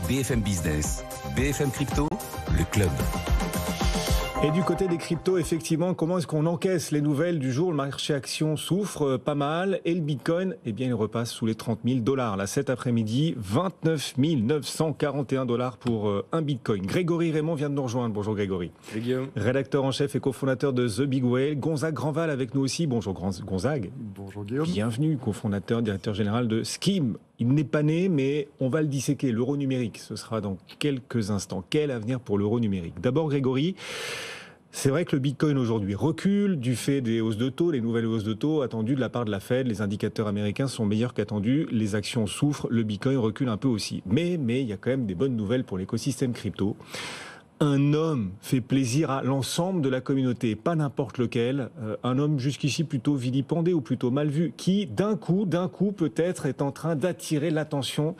BFM Business, BFM Crypto, le club. Et du côté des cryptos, effectivement, comment est-ce qu'on encaisse les nouvelles du jour? Le marché action souffre pas mal et le Bitcoin, eh bien, il repasse sous les 30 000 $. Là, cet après-midi, 29 941 $ pour un Bitcoin. Grégory Raymond vient de nous rejoindre. Bonjour Grégory. Salut Guillaume. Rédacteur en chef et cofondateur de The Big Whale. Gonzague Grandval avec nous aussi. Bonjour Gonzague. Bonjour Guillaume. Bienvenue, cofondateur, directeur général de Scheme. Il n'est pas né, mais on va le disséquer. L'euro numérique, ce sera dans quelques instants. Quel avenir pour l'euro numérique? D'abord Grégory, c'est vrai que le Bitcoin aujourd'hui recule du fait des hausses de taux, les nouvelles hausses de taux attendues de la part de la Fed. Les indicateurs américains sont meilleurs qu'attendus. Les actions souffrent, le Bitcoin recule un peu aussi. Mais il y a quand même des bonnes nouvelles pour l'écosystème crypto. Un homme fait plaisir à l'ensemble de la communauté, pas n'importe lequel, un homme jusqu'ici plutôt vilipendé ou plutôt mal vu, qui d'un coup peut-être est en train d'attirer l'attention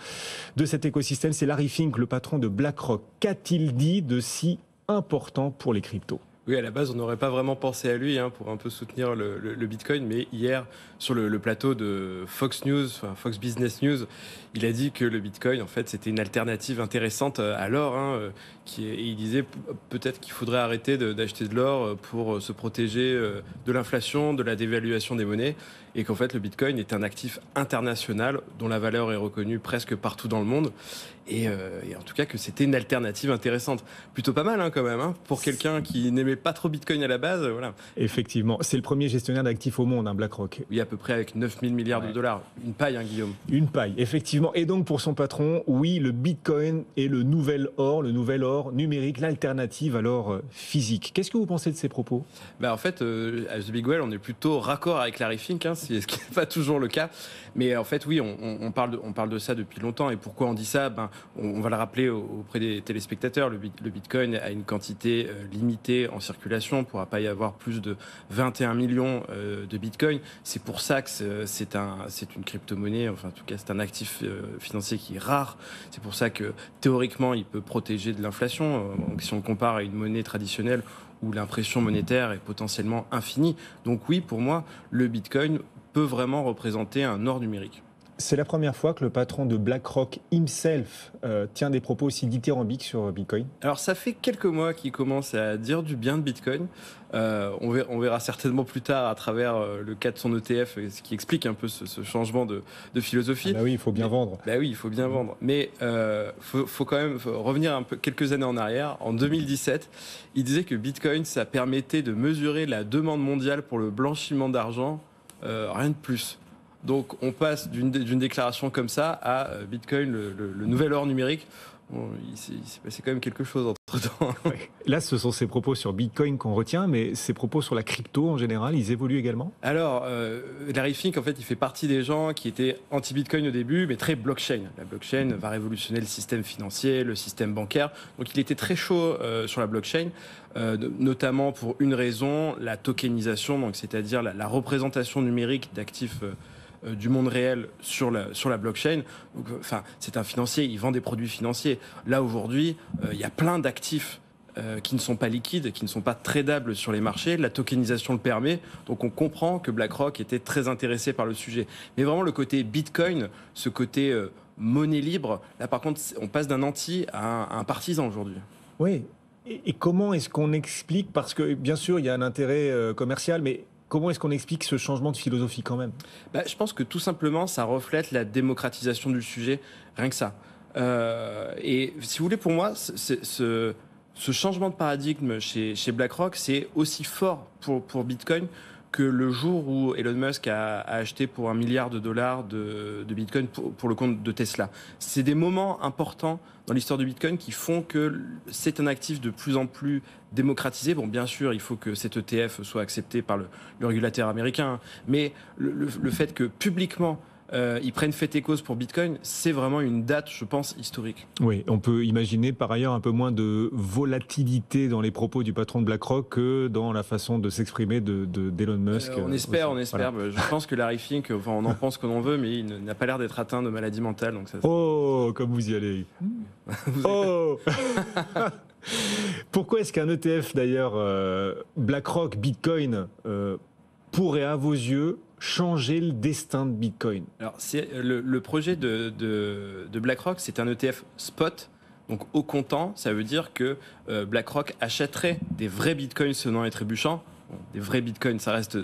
de cet écosystème. C'est Larry Fink, le patron de BlackRock. Qu'a-t-il dit de si important pour les cryptos ? Oui, à la base, on n'aurait pas vraiment pensé à lui pour un peu soutenir le Bitcoin, mais hier, sur le plateau de Fox News, Fox Business News, il a dit que le Bitcoin, en fait, c'était une alternative intéressante à l'or. Et il disait peut-être qu'il faudrait arrêter d'acheter de l'or pour se protéger de l'inflation, de la dévaluation des monnaies, et qu'en fait, le Bitcoin est un actif international dont la valeur est reconnue presque partout dans le monde. Et en tout cas que c'était une alternative intéressante. Plutôt pas mal quand même, pour quelqu'un qui n'aimait pas trop Bitcoin à la base. Voilà. Effectivement, c'est le premier gestionnaire d'actifs au monde, BlackRock. Oui, à peu près avec 9 000 milliards de dollars. Une paille, Guillaume. Une paille, effectivement. Et donc pour son patron, oui, le Bitcoin est le nouvel or numérique, l'alternative à l'or physique. Qu'est-ce que vous pensez de ces propos ? En fait, à The Big Whale, on est plutôt raccord avec Larry Fink, ce qui n'est pas toujours le cas. Mais en fait, oui, on parle de ça depuis longtemps. Et pourquoi on dit ça ? On va le rappeler auprès des téléspectateurs, le Bitcoin a une quantité limitée en circulation, il ne pourra pas y avoir plus de 21 millions de Bitcoin. C'est pour ça que c'est une crypto-monnaie, enfin en tout cas c'est un actif financier qui est rare. C'est pour ça que théoriquement il peut protéger de l'inflation, si on compare à une monnaie traditionnelle où l'impression monétaire est potentiellement infinie. Donc oui, pour moi, le Bitcoin peut vraiment représenter un or numérique. C'est la première fois que le patron de BlackRock himself tient des propos aussi dithyrambiques sur Bitcoin. Alors ça fait quelques mois qu'il commence à dire du bien de Bitcoin. On verra certainement plus tard à travers le cas de son ETF, ce qui explique un peu ce changement de philosophie. Oui, il faut bien vendre. Oui, il faut bien vendre. Mais faut quand même revenir un peu quelques années en arrière. En 2017, il disait que Bitcoin, ça permettait de mesurer la demande mondiale pour le blanchiment d'argent, rien de plus. Donc on passe d'une déclaration comme ça à Bitcoin, le nouvel or numérique. Bon, il s'est passé quand même quelque chose entre-temps. Là, ce sont ces propos sur Bitcoin qu'on retient, mais ces propos sur la crypto en général, ils évoluent également ? Alors, Larry Fink, en fait, il fait partie des gens qui étaient anti-Bitcoin au début, mais très blockchain. La blockchain va révolutionner le système financier, le système bancaire. Donc il était très chaud sur la blockchain, notamment pour une raison, la tokenisation, donc c'est-à-dire la représentation numérique d'actifs du monde réel sur la blockchain. Donc, c'est un financier, il vend des produits financiers. Là, aujourd'hui, il y a plein d'actifs qui ne sont pas liquides, qui ne sont pas tradables sur les marchés. La tokenisation le permet. Donc, on comprend que BlackRock était très intéressé par le sujet. Mais vraiment, le côté Bitcoin, ce côté monnaie libre, là, par contre, on passe d'un anti à un partisan aujourd'hui. Oui. Et comment est-ce qu'on explique, parce que, bien sûr, il y a un intérêt commercial, mais comment est-ce qu'on explique ce changement de philosophie quand même ? Je pense que tout simplement, ça reflète la démocratisation du sujet, rien que ça. Et si vous voulez, pour moi, ce changement de paradigme chez BlackRock, c'est aussi fort pour Bitcoin que le jour où Elon Musk a acheté pour $1 milliard de Bitcoin pour le compte de Tesla. C'est des moments importants dans l'histoire du Bitcoin qui font que c'est un actif de plus en plus démocratisé. Bon, bien sûr, il faut que cet ETF soit accepté par le régulateur américain, mais le fait que publiquement ils prennent fait et cause pour Bitcoin, c'est vraiment une date, je pense, historique. Oui, on peut imaginer par ailleurs un peu moins de volatilité dans les propos du patron de BlackRock que dans la façon de s'exprimer d'Elon Musk. On espère. Voilà. Je pense que Larry Fink, on en pense qu'on en veut, mais il n'a pas l'air d'être atteint de maladie mentale. Donc ça, comme vous y allez. Pourquoi est-ce qu'un ETF, d'ailleurs, BlackRock, Bitcoin, pourrait, à vos yeux, changer le destin de Bitcoin? Alors, c'est le projet de BlackRock, c'est un ETF spot Donc au comptant, ça veut dire que BlackRock achèterait des vrais bitcoins sonnants et trébuchants. Bon, des vrais bitcoins, ça reste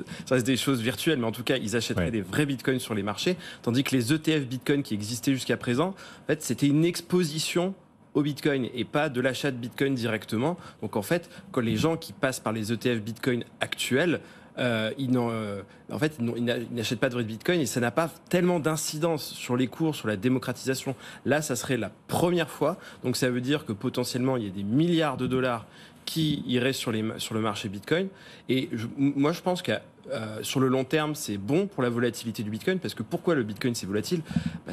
des choses virtuelles, mais en tout cas, ils achèteraient des vrais bitcoins sur les marchés, tandis que les ETF bitcoin qui existaient jusqu'à présent, en fait, c'était une exposition au bitcoin et pas de l'achat de bitcoin directement. Donc en fait, quand les gens qui passent par les ETF bitcoin actuels, ils n'achètent pas de vrai bitcoin et ça n'a pas tellement d'incidence sur les cours, sur la démocratisation. Là, ça serait la première fois. Donc ça veut dire que potentiellement, il y a des milliards de dollars qui iraient sur le marché Bitcoin. Et moi, je pense que sur le long terme, c'est bon pour la volatilité du Bitcoin, parce que pourquoi le Bitcoin c'est volatile ?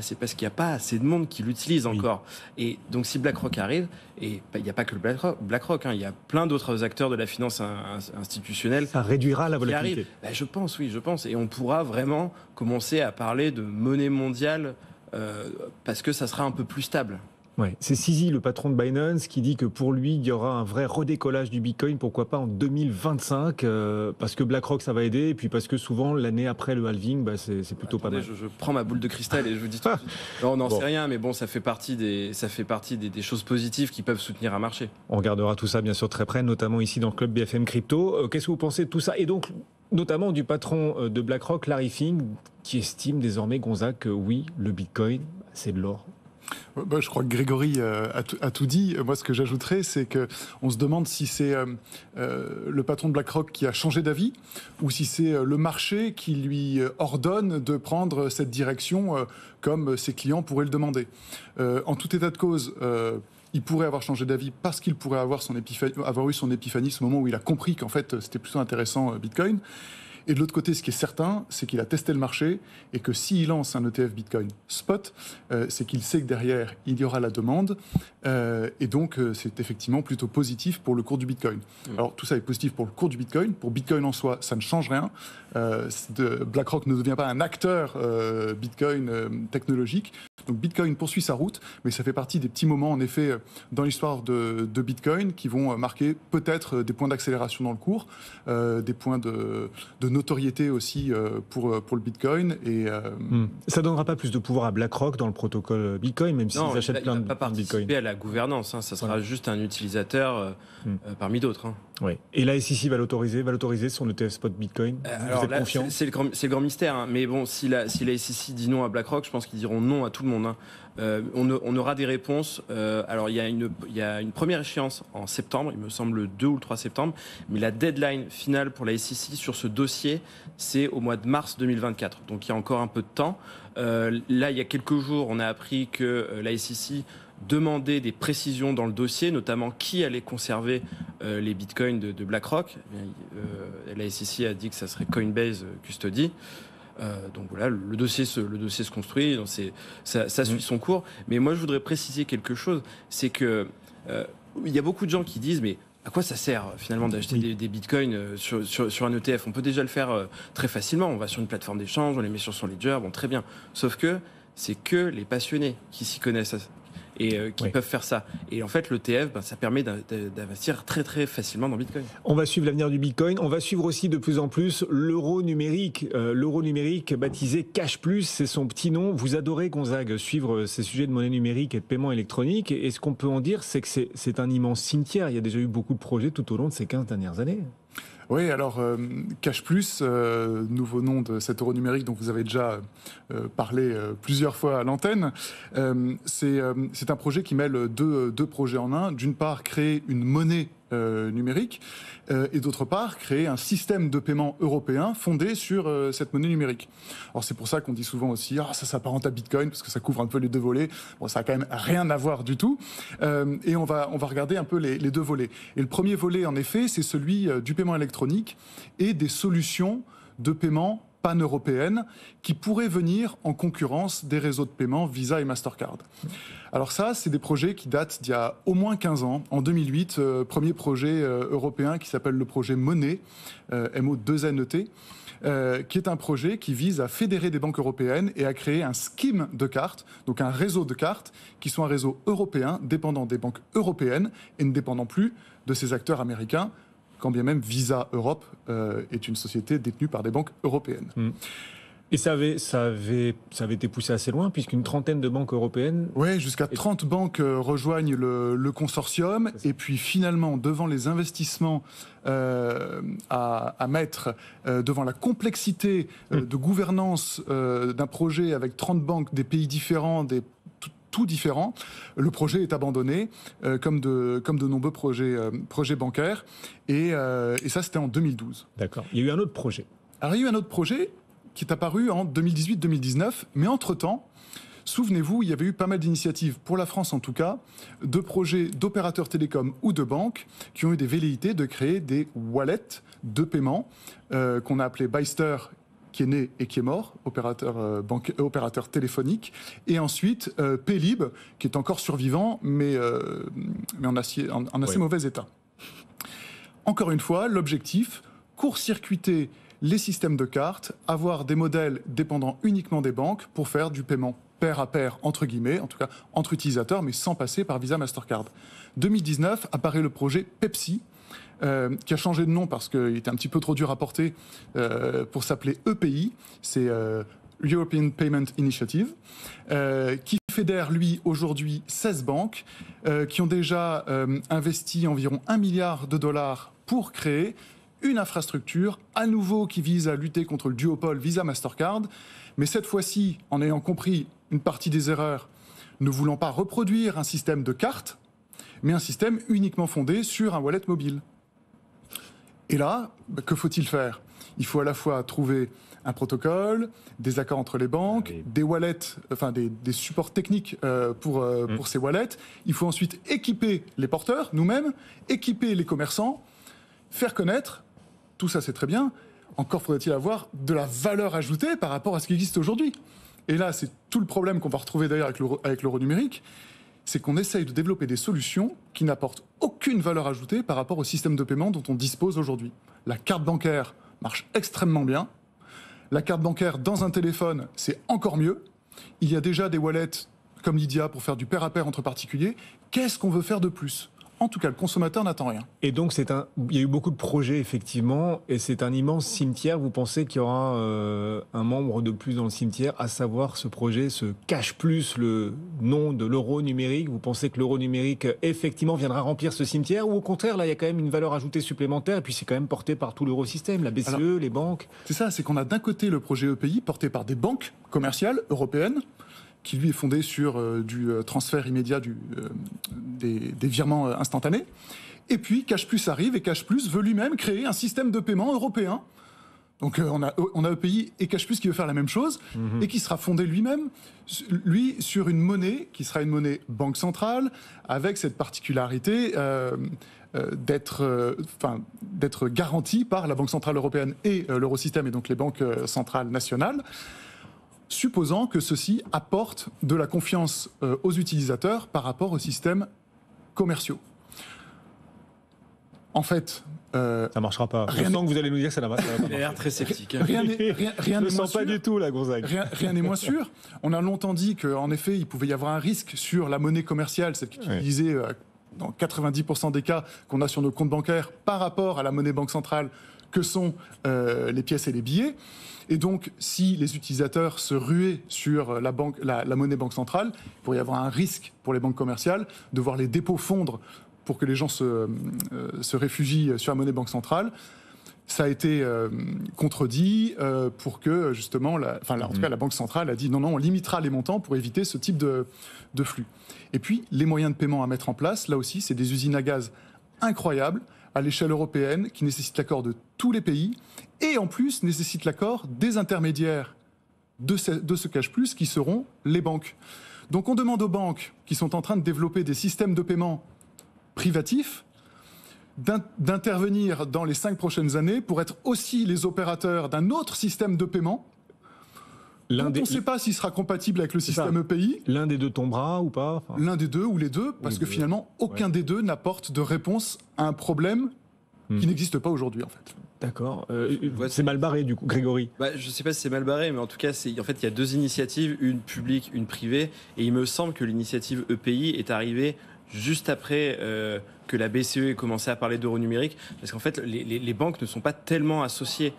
C'est parce qu'il n'y a pas assez de monde qui l'utilise encore. Et donc si BlackRock arrive, et il n'y a pas que le BlackRock, il y a plein d'autres acteurs de la finance institutionnelle. Ça réduira la volatilité. Je pense. Et on pourra vraiment commencer à parler de monnaie mondiale parce que ça sera un peu plus stable. Ouais. C'est Sisi, le patron de Binance, qui dit que pour lui, il y aura un vrai redécollage du Bitcoin, pourquoi pas en 2025, parce que BlackRock, ça va aider, et puis parce que souvent, l'année après le halving, c'est plutôt pas mal. Je prends ma boule de cristal et je vous dis tout. Non, on n'en sait rien, mais bon, ça fait partie des choses positives qui peuvent soutenir un marché. On regardera tout ça, bien sûr, très près, notamment ici dans le club BFM Crypto. Qu'est-ce que vous pensez de tout ça ? Et donc, notamment du patron de BlackRock, Larry Fink, qui estime désormais, Gonzague, que oui, le Bitcoin, c'est de l'or. Je crois que Grégory a tout dit. Moi, ce que j'ajouterais, c'est qu'on se demande si c'est le patron de BlackRock qui a changé d'avis ou si c'est le marché qui lui ordonne de prendre cette direction comme ses clients pourraient le demander. En tout état de cause, il pourrait avoir changé d'avis parce qu'il pourrait avoir eu son épiphanie, ce moment où il a compris qu'en fait, c'était plutôt intéressant Bitcoin. Et de l'autre côté, ce qui est certain, c'est qu'il a testé le marché et que s'il lance un ETF Bitcoin spot, c'est qu'il sait que derrière, il y aura la demande. Et donc, c'est effectivement plutôt positif pour le cours du Bitcoin. Alors, tout ça est positif pour le cours du Bitcoin. Pour Bitcoin en soi, ça ne change rien. BlackRock ne devient pas un acteur Bitcoin technologique. Donc, Bitcoin poursuit sa route, mais ça fait partie des petits moments, en effet, dans l'histoire de Bitcoin qui vont marquer peut-être des points d'accélération dans le cours, des points de notoriété aussi pour le Bitcoin. Ça ne donnera pas plus de pouvoir à BlackRock dans le protocole Bitcoin, même s'ils achètent plein de Bitcoin. Il ne va pas participer à la gouvernance, ça sera juste un utilisateur parmi d'autres. Oui. Et la SEC va l'autoriser son ETF spot Bitcoin. Vous êtes confiant ? C'est le grand mystère, mais bon, si la SEC dit non à BlackRock, je pense qu'ils diront non à tout le monde. On aura des réponses. Alors, il y a une première échéance en septembre, il me semble le 2 ou le 3 septembre, mais la deadline finale pour la SEC sur ce dossier, c'est au mois de mars 2024. Donc, il y a encore un peu de temps. Là, il y a quelques jours, on a appris que la SEC demandait des précisions dans le dossier, notamment qui allait conserver les bitcoins de BlackRock. La SEC a dit que ça serait Coinbase Custody. Donc voilà, le dossier se construit, donc ça suit son cours. Mais moi, je voudrais préciser quelque chose, c'est que il y a beaucoup de gens qui disent, mais à quoi ça sert finalement d'acheter des bitcoins sur un ETF ? On peut déjà le faire très facilement. On va sur une plateforme d'échange, on les met sur son ledger, bon, très bien. Sauf que c'est que les passionnés qui s'y connaissent et qui peuvent faire ça. Et en fait, l'ETF, ça permet d'investir très très facilement dans Bitcoin. On va suivre l'avenir du Bitcoin. On va suivre aussi de plus en plus l'euro numérique. L'euro numérique baptisé Cash Plus, c'est son petit nom. Vous adorez, Gonzague, suivre ces sujets de monnaie numérique et de paiement électronique. Et ce qu'on peut en dire, c'est que c'est un immense cimetière. Il y a déjà eu beaucoup de projets tout au long de ces 15 dernières années. Oui, alors Cash Plus, nouveau nom de cet euro numérique dont vous avez déjà parlé plusieurs fois à l'antenne, c'est un projet qui mêle deux projets en un. D'une part, créer une monnaie numérique et d'autre part créer un système de paiement européen fondé sur cette monnaie numérique. Alors c'est pour ça qu'on dit souvent aussi ça s'apparente à Bitcoin parce que ça couvre un peu les deux volets. Bon, ça a quand même rien à voir du tout. Et on va regarder un peu les deux volets. Et le premier volet en effet, c'est celui du paiement électronique et des solutions de paiement pan-européennes qui pourraient venir en concurrence des réseaux de paiement Visa et Mastercard. Alors ça, c'est des projets qui datent d'il y a au moins 15 ans. En 2008, premier projet européen qui s'appelle le projet Money, MO2NET, qui est un projet qui vise à fédérer des banques européennes et à créer un scheme de cartes, donc un réseau de cartes qui soit un réseau européen dépendant des banques européennes et ne dépendant plus de ces acteurs américains, quand bien même Visa Europe est une société détenue par des banques européennes. Et ça avait été poussé assez loin, puisqu'une trentaine de banques européennes... Oui, jusqu'à 30 banques rejoignent le consortium. Et puis finalement, devant les investissements à mettre, devant la complexité de gouvernance d'un projet avec 30 banques, des pays différents, tout différents, le projet est abandonné, comme de nombreux projets bancaires. Et ça, c'était en 2012. D'accord. Il y a eu un autre projet. Alors, il y a eu un autre projet qui est apparu en 2018-2019, mais entre-temps, souvenez-vous, il y avait eu pas mal d'initiatives, pour la France en tout cas, de projets d'opérateurs télécoms ou de banques qui ont eu des velléités de créer des wallets de paiement qu'on a appelé Byster, qui est né et qui est mort, opérateur téléphonique, et ensuite Paylib, qui est encore survivant, mais en assez mauvais état. Encore une fois, l'objectif, court-circuiter les systèmes de cartes, avoir des modèles dépendant uniquement des banques pour faire du paiement pair à pair, entre guillemets, en tout cas entre utilisateurs, mais sans passer par Visa Mastercard. 2019 apparaît le projet Pepsi, qui a changé de nom parce qu'il était un petit peu trop dur à porter pour s'appeler EPI, c'est European Payment Initiative, qui fédère, lui, aujourd'hui 16 banques, qui ont déjà investi environ $1 milliard pour créer une infrastructure, à nouveau, qui vise à lutter contre le duopole Visa-Mastercard, mais cette fois-ci, en ayant compris une partie des erreurs, ne voulant pas reproduire un système de cartes, mais un système uniquement fondé sur un wallet mobile. Et là, que faut-il faire ? Il faut à la fois trouver un protocole, des accords entre les banques, des wallets, enfin des supports techniques pour ces wallets. Il faut ensuite équiper les porteurs, nous-mêmes, équiper les commerçants, faire connaître. Tout ça, c'est très bien. Encore faudrait-il avoir de la valeur ajoutée par rapport à ce qui existe aujourd'hui. Et là, c'est tout le problème qu'on va retrouver d'ailleurs avec l'euro numérique, c'est qu'on essaye de développer des solutions qui n'apportent aucune valeur ajoutée par rapport au système de paiement dont on dispose aujourd'hui. La carte bancaire marche extrêmement bien. La carte bancaire dans un téléphone, c'est encore mieux. Il y a déjà des wallets comme Lydia pour faire du pair à pair entre particuliers. Qu'est-ce qu'on veut faire de plus ? En tout cas, le consommateur n'attend rien. Et donc, il y a eu beaucoup de projets, effectivement, et c'est un immense cimetière. Vous pensez qu'il y aura un membre de plus dans le cimetière, à savoir ce projet, ce Cash Plus, le nom de l'euro numérique. Vous pensez que l'euro numérique, effectivement, viendra remplir ce cimetière, ou au contraire, là, il y a quand même une valeur ajoutée supplémentaire, et puis c'est quand même porté par tout l'eurosystème, la BCE, alors, les banques. C'est ça, c'est qu'on a d'un côté le projet EPI, porté par des banques commerciales européennes, qui lui est fondé sur du transfert immédiat des virements instantanés. Et puis Cash Plus arrive, et Cash Plus veut lui-même créer un système de paiement européen. Donc on a EPI et Cash Plus qui veut faire la même chose, et qui sera fondé lui-même, sur une monnaie qui sera une monnaie banque centrale, avec cette particularité d'être garantie par la Banque Centrale Européenne et l'Eurosystème, et donc les banques centrales nationales, supposant que ceci apporte de la confiance aux utilisateurs par rapport aux systèmes commerciaux. En fait... ça ne marchera pas. Je sens que vous allez nous dire que ça n'a pas marché. L'air très sceptique. Rien je ne sens pas du tout, là, Gonzague. Rien n'est moins sûr. On a longtemps dit qu'en effet, il pouvait y avoir un risque sur la monnaie commerciale, celle qui est utilisée dans 90% des cas qu'on a sur nos comptes bancaires, par rapport à la monnaie banque centrale que sont les pièces et les billets. Et donc, si les utilisateurs se ruaient sur la monnaie banque centrale, il pourrait y avoir un risque pour les banques commerciales de voir les dépôts fondre pour que les gens se réfugient sur la monnaie banque centrale. Ça a été contredit pour que, justement, en tout cas, la Banque centrale a dit non, on limitera les montants pour éviter ce type de flux. Et puis, les moyens de paiement à mettre en place, là aussi, c'est des usines à gaz incroyables, à l'échelle européenne, qui nécessitent l'accord de tous les pays, et en plus nécessitent l'accord des intermédiaires de ce Cash Plus, qui seront les banques. Donc on demande aux banques, qui sont en train de développer des systèmes de paiement privatifs, d'intervenir dans les 5 prochaines années pour être aussi les opérateurs d'un autre système de paiement, dont on ne sait pas s'il sera compatible avec le système EPI. L'un des deux tombera ou pas ? L'un des deux ou les deux, parce que finalement, aucun des deux n'apporte de réponse à un problème qui n'existe pas aujourd'hui, en fait. D'accord. C'est mal barré, du coup, Grégory. Je ne sais pas si c'est mal barré, mais en tout cas, il y a 2 initiatives, une publique, une privée, et il me semble que l'initiative EPI est arrivée juste après que la BCE ait commencé à parler d'euro numérique, parce qu'en fait, les banques ne sont pas tellement associées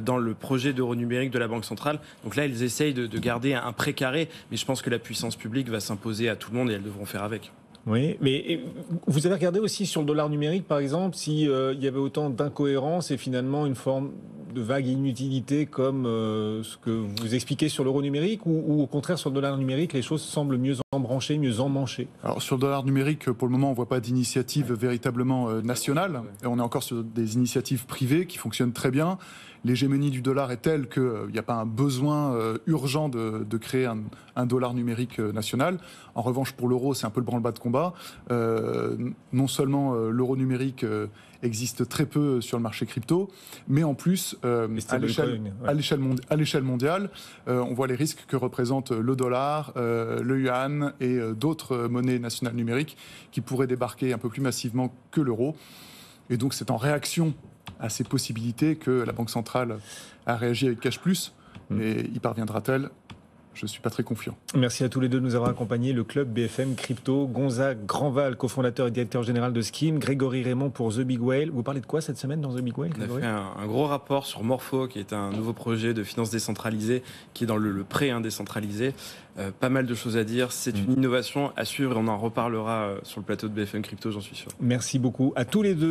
dans le projet d'euro numérique de la Banque centrale. Donc là, elles essayent de garder un précaré, mais je pense que la puissance publique va s'imposer à tout le monde et elles devront faire avec. Oui, mais vous avez regardé aussi sur le dollar numérique, par exemple, s'il y avait autant d'incohérences et finalement une forme de vague inutilité comme ce que vous expliquez sur l'euro numérique, ou au contraire sur le dollar numérique, les choses semblent mieux embranchées, mieux emmanchées? Alors sur le dollar numérique, pour le moment, on ne voit pas d'initiative véritablement nationale. Et on est encore sur des initiatives privées qui fonctionnent très bien. L'hégémonie du dollar est telle qu'il n'y a pas un besoin urgent de créer un dollar numérique national. En revanche, pour l'euro, c'est un peu le branle-bas de combat. Non seulement l'euro numérique existe très peu sur le marché crypto, mais en plus, à l'échelle mondiale, on voit les risques que représentent le dollar, le yuan et d'autres monnaies nationales numériques qui pourraient débarquer un peu plus massivement que l'euro. Et donc, c'est en réaction à ces possibilités que la Banque centrale a réagi avec Cash Plus. Mais y parviendra-t-elle ? Je ne suis pas très confiant. Merci à tous les deux de nous avoir accompagnés. Le club BFM Crypto, Gonzague Grandval, cofondateur et directeur général de Scheme, Grégory Raymond pour The Big Whale. Vous parlez de quoi cette semaine dans The Big Whale, Grégory ? On a fait un gros rapport sur Morpho, qui est un nouveau projet de finance décentralisée, qui est dans le prêt indécentralisé. Pas mal de choses à dire. C'est une innovation à suivre et on en reparlera sur le plateau de BFM Crypto, j'en suis sûr. Merci beaucoup à tous les deux.